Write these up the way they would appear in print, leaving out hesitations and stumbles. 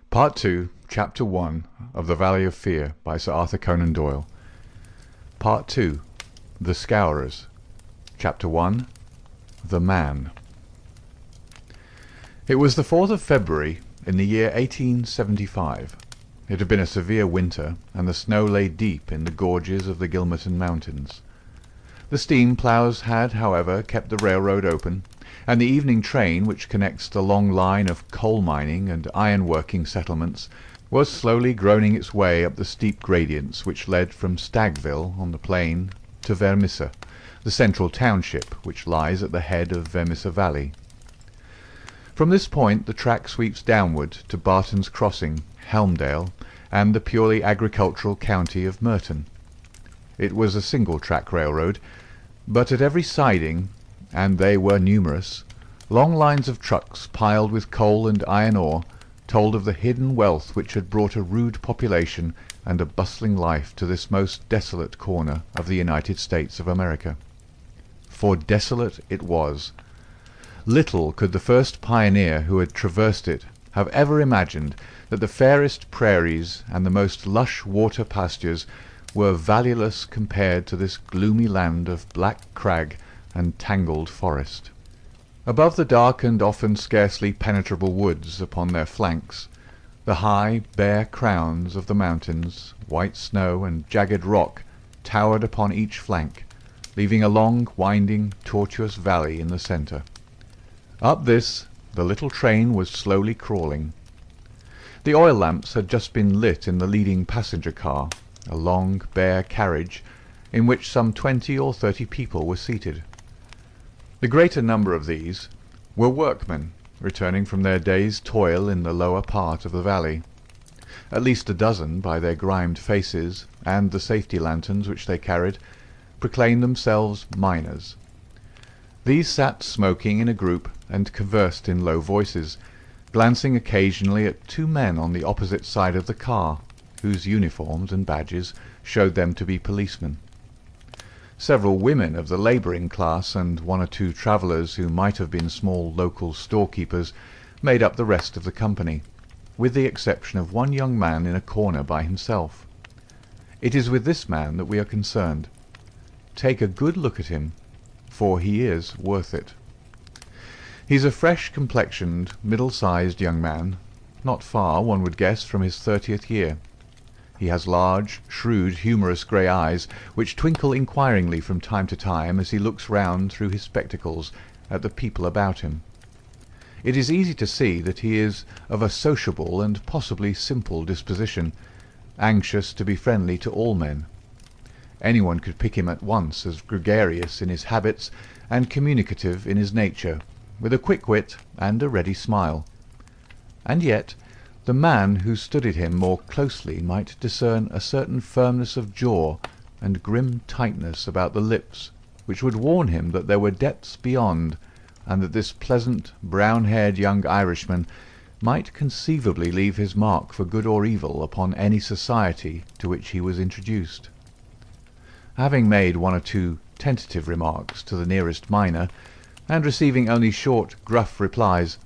Part 2, Chapter 1 of The Valley of Fear by Sir Arthur Conan Doyle. Part 2, The Scourers. Chapter 1, The Man. It was the 4th of February in the year 1875. It had been a severe winter, and the snow lay deep in the gorges of the Gilmerton Mountains. The steam ploughs had, however, kept the railroad open, and the evening train, which connects the long line of coal-mining and iron-working settlements, was slowly groaning its way up the steep gradients which led from Stagville on the plain to Vermissa, the central township which lies at the head of Vermissa Valley. From this point the track sweeps downward to Barton's Crossing, Helmdale, and the purely agricultural county of Merton. It was a single-track railroad, but at every siding, and they were numerous, long lines of trucks piled with coal and iron ore told of the hidden wealth which had brought a rude population and a bustling life to this most desolate corner of the United States of America. For desolate it was. Little could the first pioneer who had traversed it have ever imagined that the fairest prairies and the most lush water pastures were valueless compared to this gloomy land of black crag and tangled forest. Above the dark and often scarcely penetrable woods upon their flanks, the high, bare crowns of the mountains, white snow and jagged rock, towered upon each flank, leaving a long, winding, tortuous valley in the centre. Up this the little train was slowly crawling. The oil lamps had just been lit in the leading passenger car, a long, bare carriage, in which some 20 or 30 people were seated. The greater number of these were workmen returning from their day's toil in the lower part of the valley. At least a dozen, by their grimed faces and the safety lanterns which they carried, proclaimed themselves miners. These sat smoking in a group and conversed in low voices, glancing occasionally at two men on the opposite side of the car, whose uniforms and badges showed them to be policemen. Several women of the labouring class and one or two travellers who might have been small local storekeepers made up the rest of the company, with the exception of one young man in a corner by himself. It is with this man that we are concerned. Take a good look at him, for he is worth it. He's a fresh-complexioned, middle-sized young man, not far, one would guess, from his 30th year. He has large, shrewd, humorous grey eyes, which twinkle inquiringly from time to time as he looks round through his spectacles at the people about him. It is easy to see that he is of a sociable and possibly simple disposition, anxious to be friendly to all men. Anyone could pick him at once as gregarious in his habits and communicative in his nature, with a quick wit and a ready smile. And yet the man who studied him more closely might discern a certain firmness of jaw and grim tightness about the lips, which would warn him that there were depths beyond, and that this pleasant, brown-haired young Irishman might conceivably leave his mark for good or evil upon any society to which he was introduced. Having made one or two tentative remarks to the nearest miner, and receiving only short, gruff replies,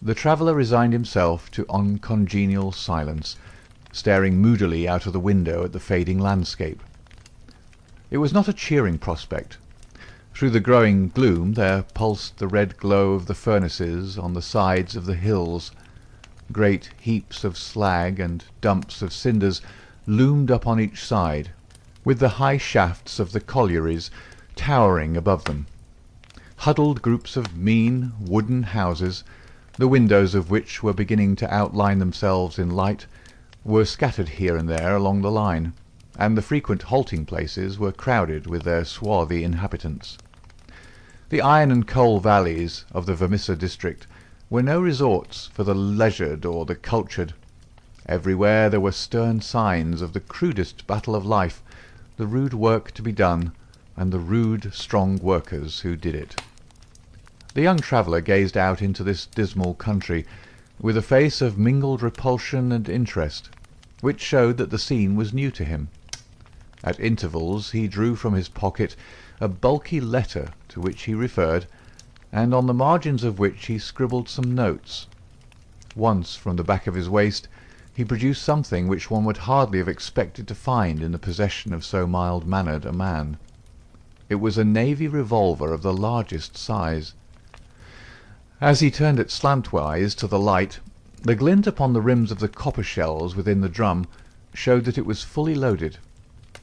the traveller resigned himself to uncongenial silence, staring moodily out of the window at the fading landscape. It was not a cheering prospect. Through the growing gloom there pulsed the red glow of the furnaces on the sides of the hills. Great heaps of slag and dumps of cinders loomed up on each side, with the high shafts of the collieries towering above them. Huddled groups of mean, wooden houses, the windows of which were beginning to outline themselves in light, were scattered here and there along the line, and the frequent halting places were crowded with their swarthy inhabitants. The iron and coal valleys of the Vermissa district were no resorts for the leisured or the cultured. Everywhere there were stern signs of the crudest battle of life, the rude work to be done, and the rude, strong workers who did it. The young traveller gazed out into this dismal country with a face of mingled repulsion and interest, which showed that the scene was new to him. At intervals he drew from his pocket a bulky letter to which he referred, and on the margins of which he scribbled some notes. Once, from the back of his waist, he produced something which one would hardly have expected to find in the possession of so mild-mannered a man. It was a navy revolver of the largest size. As he turned it slantwise to the light, the glint upon the rims of the copper shells within the drum showed that it was fully loaded.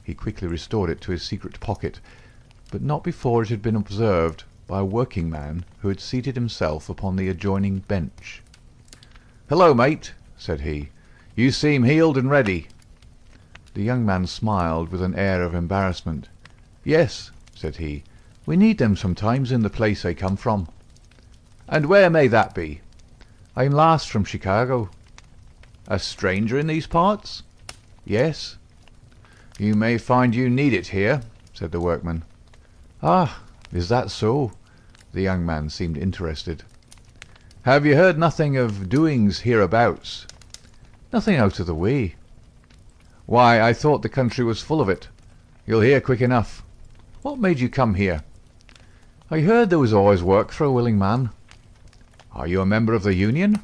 He quickly restored it to his secret pocket, but not before it had been observed by a working man who had seated himself upon the adjoining bench. "Hello, mate," said he. "You seem heeled and ready." The young man smiled with an air of embarrassment. "Yes," said he, "we need them sometimes in the place I come from." "And where may that be?" "I'm last from Chicago." "A stranger in these parts?" "Yes." "You may find you need it here," said the workman. "Ah, is that so?" The young man seemed interested. "Have you heard nothing of doings hereabouts?" "Nothing out of the way." "Why, I thought the country was full of it. You'll hear quick enough. What made you come here?" "I heard there was always work for a willing man." "Are you a member of the union?"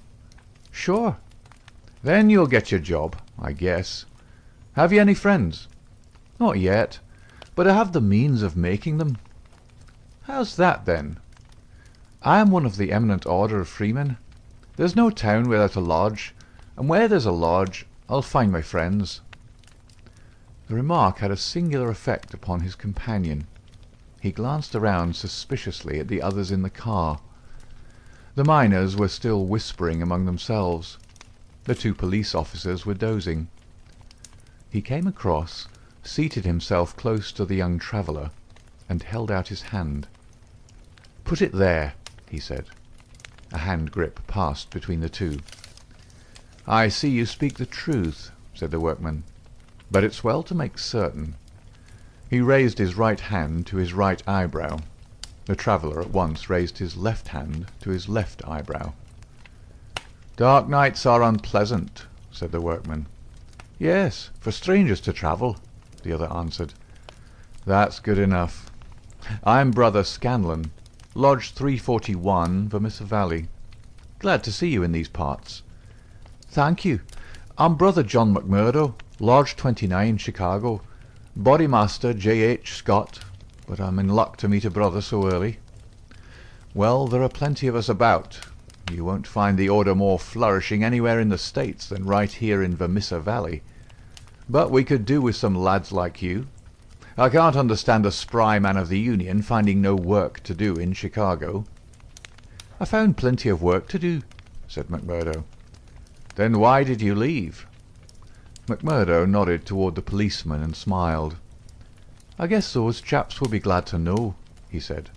"Sure." "Then you'll get your job, I guess. Have you any friends?" "Not yet, but I have the means of making them." "How's that, then?" "I am one of the eminent order of freemen. There's no town without a lodge, and where there's a lodge I'll find my friends." The remark had a singular effect upon his companion. He glanced around suspiciously at the others in the car. The miners were still whispering among themselves. The two police officers were dozing. He came across, seated himself close to the young traveller, and held out his hand. "Put it there," he said. A hand grip passed between the two. "I see you speak the truth," said the workman, "but it's well to make certain." He raised his right hand to his right eyebrow. The traveller at once raised his left hand to his left eyebrow. "Dark nights are unpleasant," said the workman. "Yes, for strangers to travel," the other answered. "That's good enough. I'm Brother Scanlon, Lodge 341, Vermissa Valley. Glad to see you in these parts." "Thank you. I'm Brother John McMurdo, Lodge 29, Chicago. Bodymaster J.H. Scott, but I'm in luck to meet a brother so early." "Well, there are plenty of us about. You won't find the order more flourishing anywhere in the States than right here in Vermissa Valley. But we could do with some lads like you. I can't understand a spry man of the Union finding no work to do in Chicago." "I found plenty of work to do," said McMurdo. "Then why did you leave?" McMurdo nodded toward the policeman and smiled. "I guess those chaps will be glad to know," he said.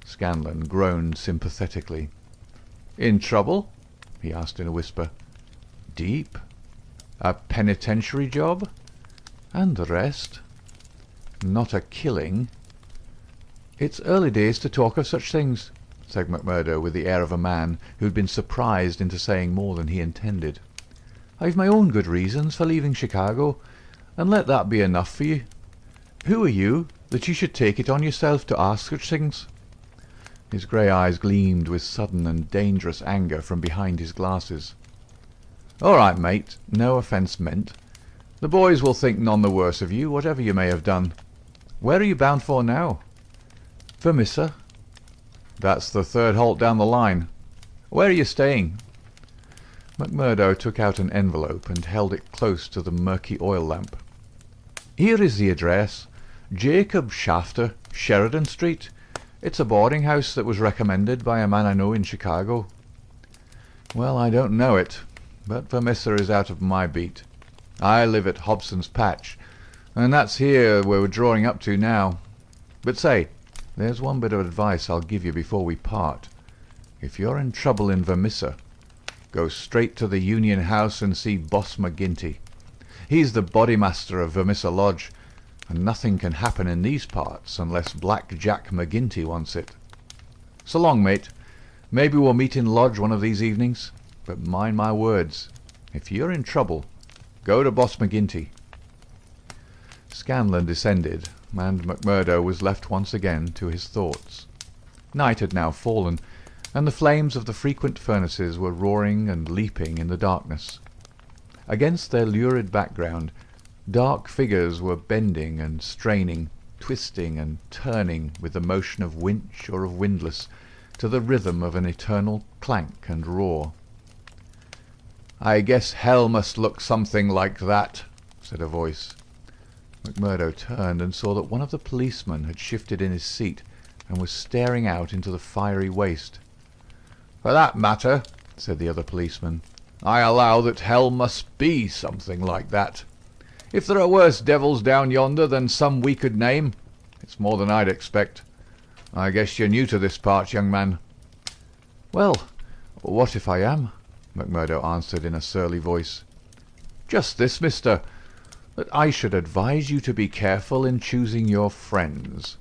Scanlon groaned sympathetically. "In trouble?" he asked in a whisper. "Deep." "A penitentiary job?" "And the rest." "Not a killing?" "It's early days to talk of such things," said McMurdo with the air of a man who had been surprised into saying more than he intended. "I've my own good reasons for leaving Chicago, and let that be enough for you. Who are you, that you should take it on yourself to ask such things?" His grey eyes gleamed with sudden and dangerous anger from behind his glasses. "All right, mate, no offence meant. The boys will think none the worse of you, whatever you may have done. Where are you bound for now?" "Vermissa." "That's the third halt down the line. Where are you staying?" McMurdo took out an envelope and held it close to the murky oil lamp. "Here is the address. Jacob Shafter, Sheridan Street. It's a boarding house that was recommended by a man I know in Chicago." "Well, I don't know it, but Vermissa is out of my beat. I live at Hobson's Patch, and that's here where we're drawing up to now. But say, there's one bit of advice I'll give you before we part. If you're in trouble in Vermissa, go straight to the Union House and see Boss McGinty. He's the bodymaster of Vermissa Lodge, and nothing can happen in these parts unless Black Jack McGinty wants it. So long, mate. Maybe we'll meet in Lodge one of these evenings, but mind my words, if you're in trouble, go to Boss McGinty." Scanlon descended, and McMurdo was left once again to his thoughts. Night had now fallen, and the flames of the frequent furnaces were roaring and leaping in the darkness. Against their lurid background, dark figures were bending and straining, twisting and turning with the motion of winch or of windlass, to the rhythm of an eternal clank and roar. "I guess hell must look something like that," said a voice. McMurdo turned and saw that one of the policemen had shifted in his seat and was staring out into the fiery waste. "For that matter," said the other policeman, "I allow that hell must be something like that. If there are worse devils down yonder than some we could name, it's more than I'd expect. I guess you're new to this part, young man." "Well, what if I am?" McMurdo answered in a surly voice. "Just this, mister, that I should advise you to be careful in choosing your friends.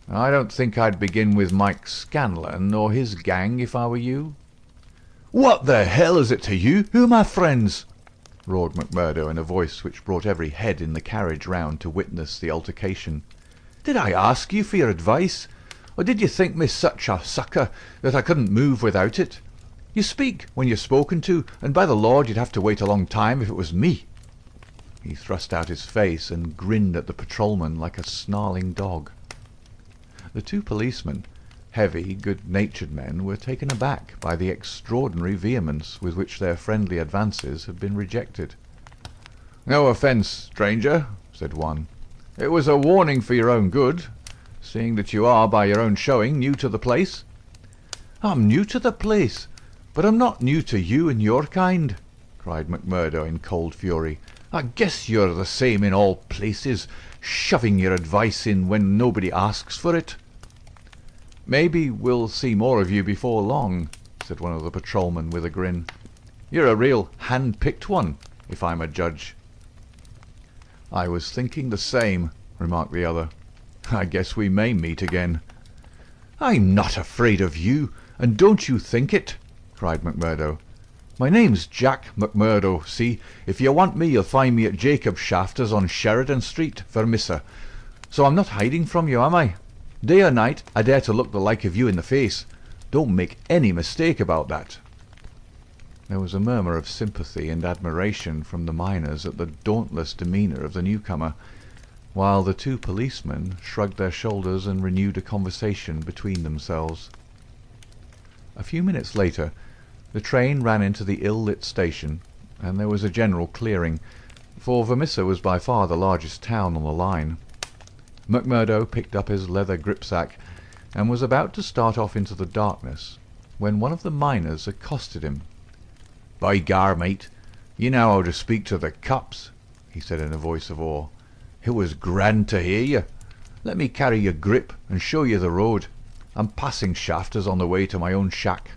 I don't think I'd begin with Mike Scanlon or his gang if I were you." "What the hell is it to you? Who are my friends?" roared McMurdo in a voice which brought every head in the carriage round to witness the altercation. "Did I ask you for your advice? Or did you think me such a sucker that I couldn't move without it? You speak when you're spoken to, and by the Lord you'd have to wait a long time if it was me." He thrust out his face and grinned at the patrolman like a snarling dog. The two policemen, heavy, good-natured men, were taken aback by the extraordinary vehemence with which their friendly advances had been rejected. "No offence, stranger," said one. "It was a warning for your own good, seeing that you are, by your own showing, new to the place." "I'm new to the place, but I'm not new to you and your kind," cried McMurdo in cold fury. "I guess you're the same in all places, shoving your advice in when nobody asks for it." "Maybe we'll see more of you before long," said one of the patrolmen with a grin. "You're a real hand-picked one, if I'm a judge." "I was thinking the same," remarked the other. "I guess we may meet again." "I'm not afraid of you, and don't you think it," cried McMurdo. "My name's Jack McMurdo, see? If you want me, you'll find me at Jacob's Shafters on Sheridan Street, Vermissa. So I'm not hiding from you, am I? Day or night, I dare to look the like of you in the face. Don't make any mistake about that." There was a murmur of sympathy and admiration from the miners at the dauntless demeanour of the newcomer, while the two policemen shrugged their shoulders and renewed a conversation between themselves. A few minutes later, the train ran into the ill-lit station, and there was a general clearing, for Vermissa was by far the largest town on the line. McMurdo picked up his leather gripsack and was about to start off into the darkness when one of the miners accosted him. "By gar, mate, you know how to speak to the cops," he said in a voice of awe. "It was grand to hear you. Let me carry your grip and show you the road. I'm passing Shafters on the way to my own shack."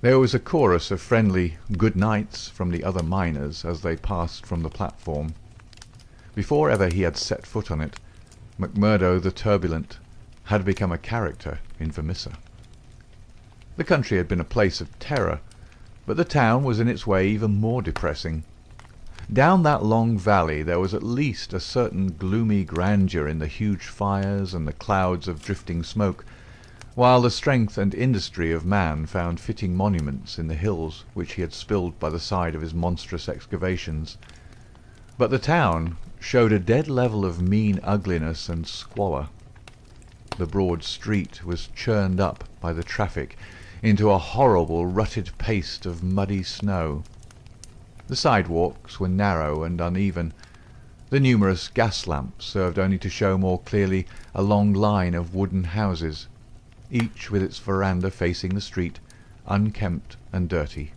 There was a chorus of friendly good nights from the other miners as they passed from the platform. Before ever he had set foot on it, McMurdo the turbulent had become a character in Vermissa. The country had been a place of terror, but the town was in its way even more depressing. Down that long valley there was at least a certain gloomy grandeur in the huge fires and the clouds of drifting smoke, while the strength and industry of man found fitting monuments in the hills which he had spilled by the side of his monstrous excavations. But the town showed a dead level of mean ugliness and squalor. The broad street was churned up by the traffic into a horrible rutted paste of muddy snow. The sidewalks were narrow and uneven. The numerous gas lamps served only to show more clearly a long line of wooden houses, each with its veranda facing the street, unkempt and dirty.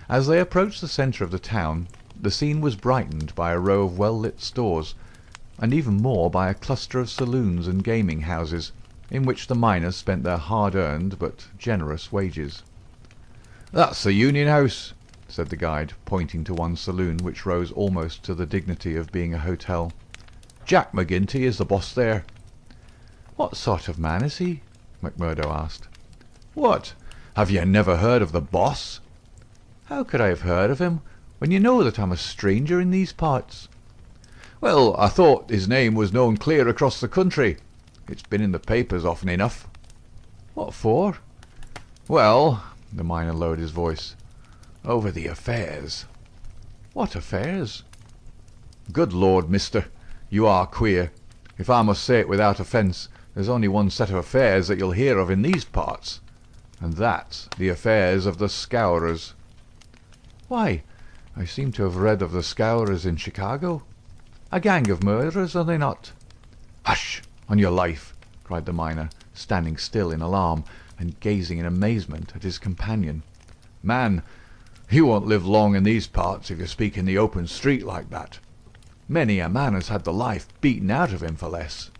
As they approached the centre of the town, the scene was brightened by a row of well-lit stores, and even more by a cluster of saloons and gaming houses, in which the miners spent their hard-earned but generous wages. "That's the Union House," said the guide, pointing to one saloon which rose almost to the dignity of being a hotel. "Jack McGinty is the boss there." "What sort of man is he?" McMurdo asked. "What? Have you never heard of the boss?" "How could I have heard of him, when you know that I'm a stranger in these parts?" "Well, I thought his name was known clear across the country. It's been in the papers often enough." "What for?" "Well," the miner lowered his voice, "over the affairs." "What affairs?" "Good Lord, mister, you are queer. If I must say it without offence, there's only one set of affairs that you'll hear of in these parts, and that's the affairs of the Scourers." "Why, I seem to have read of the Scourers in Chicago. A gang of murderers, are they not?" "Hush, on your life!" cried the miner, standing still in alarm, and gazing in amazement at his companion. "Man, you won't live long in these parts if you speak in the open street like that. Many a man has had the life beaten out of him for less."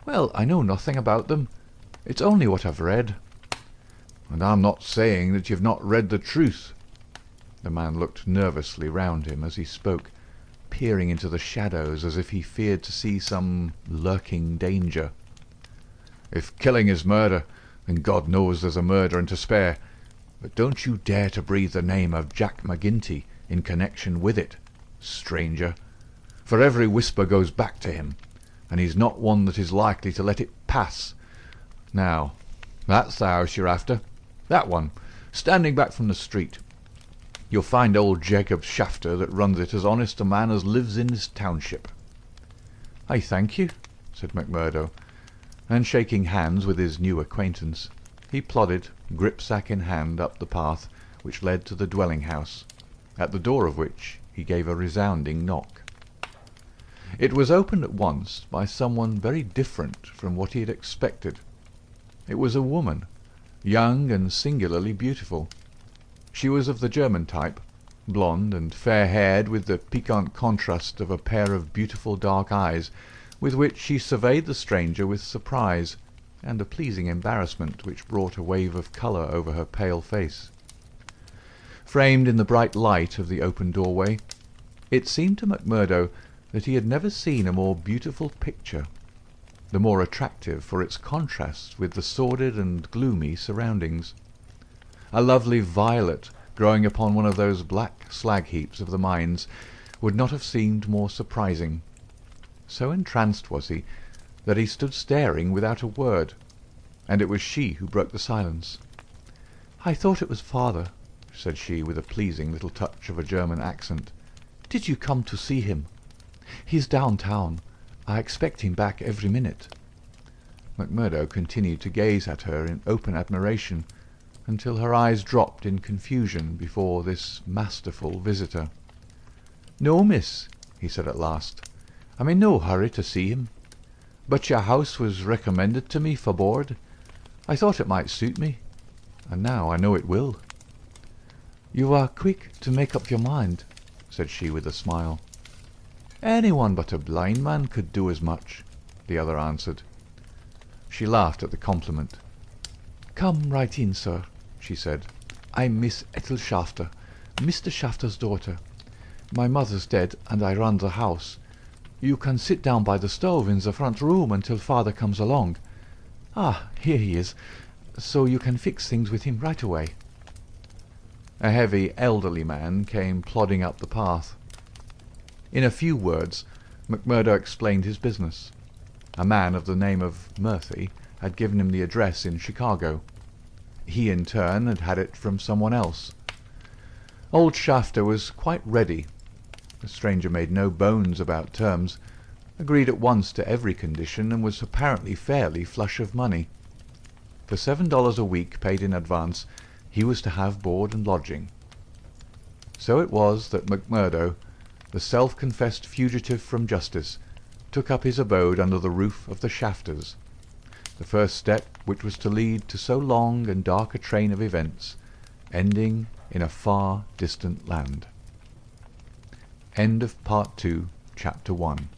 "Well, I know nothing about them. It's only what I've read." "And I'm not saying that you've not read the truth." The man looked nervously round him as he spoke, peering into the shadows as if he feared to see some lurking danger. "If killing is murder, then God knows there's a murder and to spare. But don't you dare to breathe the name of Jack McGinty in connection with it, stranger, for every whisper goes back to him, and he's not one that is likely to let it pass. Now, that's the house you're after, that one, standing back from the street. You'll find old Jacob Shafter that runs it as honest a man as lives in this township." "I thank you," said McMurdo, and shaking hands with his new acquaintance, he plodded, gripsack in hand, up the path which led to the dwelling-house, at the door of which he gave a resounding knock. It was opened at once by someone very different from what he had expected. It was a woman, young and singularly beautiful. She was of the German type, blonde and fair-haired, with the piquant contrast of a pair of beautiful dark eyes, with which she surveyed the stranger with surprise and a pleasing embarrassment which brought a wave of colour over her pale face. Framed in the bright light of the open doorway, it seemed to McMurdo that he had never seen a more beautiful picture, the more attractive for its contrast with the sordid and gloomy surroundings. A lovely violet growing upon one of those black slag-heaps of the mines would not have seemed more surprising. So entranced was he that he stood staring without a word, and it was she who broke the silence. "I thought it was father," said she, with a pleasing little touch of a German accent. "Did you come to see him? He's downtown. I expect him back every minute." McMurdo continued to gaze at her in open admiration, until her eyes dropped in confusion before this masterful visitor. "No, miss," he said at last. "I'm in no hurry to see him. But your house was recommended to me for board. I thought it might suit me, and now I know it will." "You are quick to make up your mind," said she with a smile. "Anyone but a blind man could do as much," the other answered. She laughed at the compliment. "Come right in, sir," she said. "I'm Miss Ethel Shafter, Mr. Shafter's daughter. My mother's dead, and I run the house. You can sit down by the stove in the front room until father comes along. Ah, here he is, so you can fix things with him right away." A heavy, elderly man came plodding up the path. In a few words, McMurdo explained his business. A man of the name of Murphy had given him the address in Chicago. He, in turn, had had it from someone else. Old Shafter was quite ready. The stranger made no bones about terms, agreed at once to every condition, and was apparently fairly flush of money. For $7 a week paid in advance, he was to have board and lodging. So it was that McMurdo, the self-confessed fugitive from justice, took up his abode under the roof of the Shafters, the first step which was to lead to so long and dark a train of events, ending in a far distant land. End of Part 2, Chapter 1.